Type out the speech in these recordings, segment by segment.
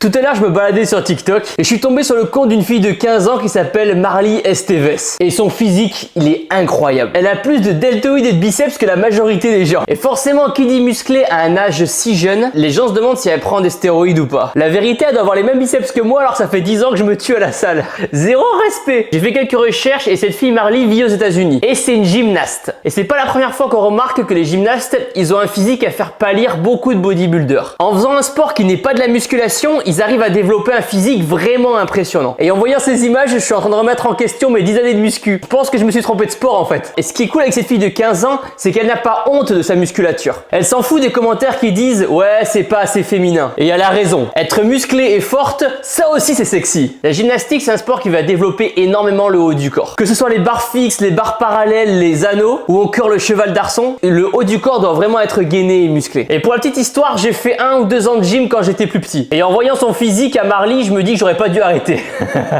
Tout à l'heure, je me baladais sur TikTok et je suis tombé sur le compte d'une fille de 15 ans qui s'appelle Marly Esteves. Et son physique, il est incroyable. Elle a plus de deltoïdes et de biceps que la majorité des gens. Et forcément, qui dit musclé à un âge si jeune, les gens se demandent si elle prend des stéroïdes ou pas. La vérité, elle doit avoir les mêmes biceps que moi alors que ça fait 10 ans que je me tue à la salle. Zéro respect. J'ai fait quelques recherches et cette fille Marly vit aux États-Unis. Et c'est une gymnaste. Et c'est pas la première fois qu'on remarque que les gymnastes, ils ont un physique à faire pâlir beaucoup de bodybuilders. En faisant un sport qui n'est pas de la musculation, ils arrivent à développer un physique vraiment impressionnant. Et en voyant ces images, je suis en train de remettre en question mes 10 années de muscu. Je pense que je me suis trompé de sport en fait. Et ce qui est cool avec cette fille de 15 ans, c'est qu'elle n'a pas honte de sa musculature. Elle s'en fout des commentaires qui disent « Ouais, c'est pas assez féminin ». Et elle a raison. Être musclée et forte, ça aussi c'est sexy. La gymnastique, c'est un sport qui va développer énormément le haut du corps. Que ce soit les barres fixes, les barres parallèles, les anneaux, ou encore le cheval d'arçon, le haut du corps doit vraiment être gainé et musclé. Et pour la petite histoire, j'ai fait 1 ou 2 ans de gym quand j'étais plus petit. Et en voyant son physique à Marly, je me dis que j'aurais pas dû arrêter.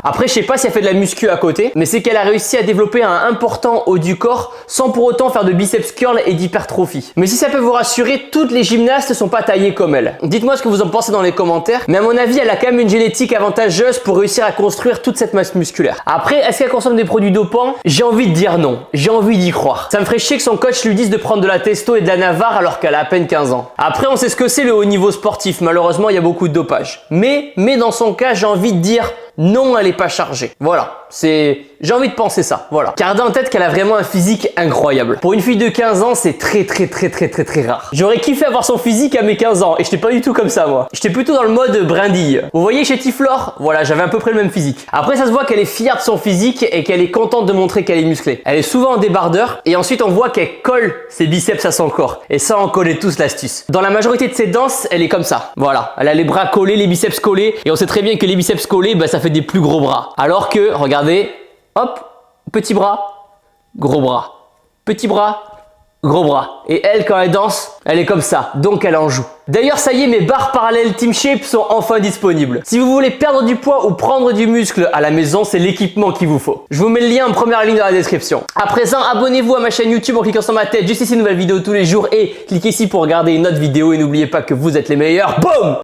Après, je sais pas si elle fait de la muscu à côté, mais c'est qu'elle a réussi à développer un important haut du corps sans pour autant faire de biceps curl et d'hypertrophie. Mais si ça peut vous rassurer, toutes les gymnastes sont pas taillées comme elle. Dites-moi ce que vous en pensez dans les commentaires, mais à mon avis, elle a quand même une génétique avantageuse pour réussir à construire toute cette masse musculaire. Après, est-ce qu'elle consomme des produits dopants? J'ai envie de dire non. J'ai envie d'y croire. Ça me ferait chier que son coach lui dise de prendre de la testo et de la navarre alors qu'elle a à peine 15 ans. Après, on sait ce que c'est le haut niveau sportif. Malheureusement, il y a beaucoup de dopage. Mais dans son cas, j'ai envie de dire non, elle est pas chargée. Voilà, j'ai envie de penser ça, voilà. Gardez en tête qu'elle a vraiment un physique incroyable. Pour une fille de 15 ans, c'est très rare. J'aurais kiffé avoir son physique à mes 15 ans et j'étais pas du tout comme ça moi. J'étais plutôt dans le mode brindille. Vous voyez chez Tiflor, voilà, j'avais à peu près le même physique. Après, ça se voit qu'elle est fière de son physique et qu'elle est contente de montrer qu'elle est musclée. Elle est souvent en débardeur et ensuite on voit qu'elle colle ses biceps à son corps. Et ça, on connaît tous l'astuce. Dans la majorité de ses danses, elle est comme ça. Voilà, elle a les bras collés, les biceps collés et on sait très bien que les biceps collés, bah, ça fait des plus gros bras. Alors que, regardez, hop, petit bras, gros bras. Petit bras, gros bras. Et elle, quand elle danse, elle est comme ça. Donc elle en joue. D'ailleurs, ça y est, mes barres parallèles Team Shape sont enfin disponibles. Si vous voulez perdre du poids ou prendre du muscle à la maison, c'est l'équipement qu'il vous faut. Je vous mets le lien en première ligne dans la description. À présent, abonnez-vous à ma chaîne YouTube en cliquant sur ma tête juste ici, une nouvelle vidéo tous les jours. Et cliquez ici pour regarder une autre vidéo. Et n'oubliez pas que vous êtes les meilleurs. Boum!